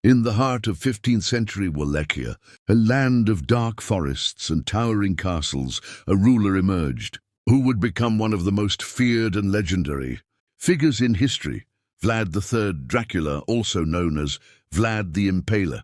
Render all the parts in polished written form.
In the heart of 15th century Wallachia, a land of dark forests and towering castles, a ruler emerged, who would become one of the most feared and legendary figures in history. Vlad III Dracula, also known as Vlad the Impaler.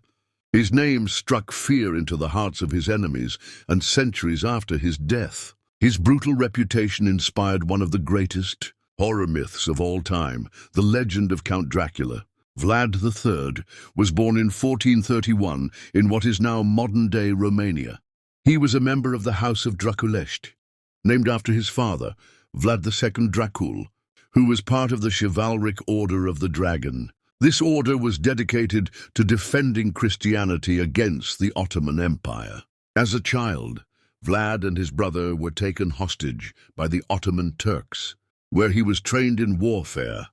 His name struck fear into the hearts of his enemies, and centuries after his death, his brutal reputation inspired one of the greatest horror myths of all time, the legend of Count Dracula. Vlad III was born in 1431 in what is now modern-day Romania. He was a member of the House of Draculești, named after his father, Vlad II Dracul, who was part of the chivalric Order of the Dragon. This order was dedicated to defending Christianity against the Ottoman Empire. As a child, Vlad and his brother were taken hostage by the Ottoman Turks, where he was trained in warfare,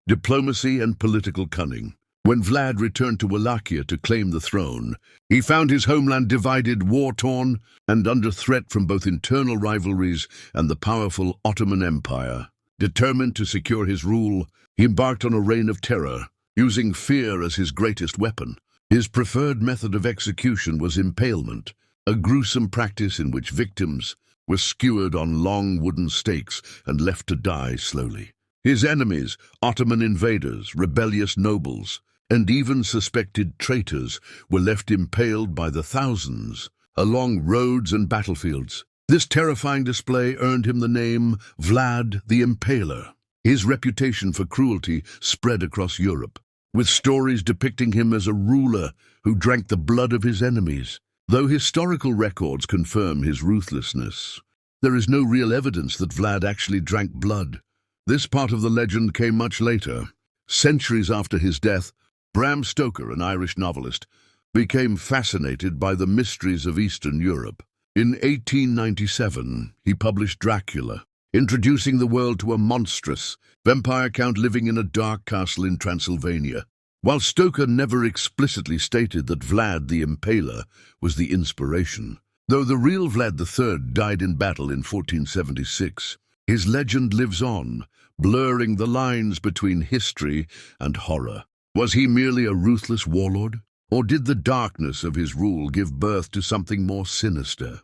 diplomacy and political cunning. When Vlad returned to Wallachia to claim the throne, he found his homeland divided, war-torn, and under threat from both internal rivalries and the powerful Ottoman Empire. Determined to secure his rule, he embarked on a reign of terror, using fear as his greatest weapon. His preferred method of execution was impalement, a gruesome practice in which victims were skewered on long wooden stakes and left to die slowly. His enemies, Ottoman invaders, rebellious nobles, and even suspected traitors, were left impaled by the thousands along roads and battlefields. This terrifying display earned him the name Vlad the Impaler. His reputation for cruelty spread across Europe, with stories depicting him as a ruler who drank the blood of his enemies. Though historical records confirm his ruthlessness, there is no real evidence that Vlad actually drank blood. This part of the legend came much later. Centuries after his death, Bram Stoker, an Irish novelist, became fascinated by the mysteries of Eastern Europe. In 1897, he published Dracula, introducing the world to a monstrous vampire count living in a dark castle in Transylvania. While Stoker never explicitly stated that Vlad the Impaler was the inspiration, though the real Vlad III died in battle in 1476, his legend lives on, blurring the lines between history and horror. Was he merely a ruthless warlord, or did the darkness of his rule give birth to something more sinister?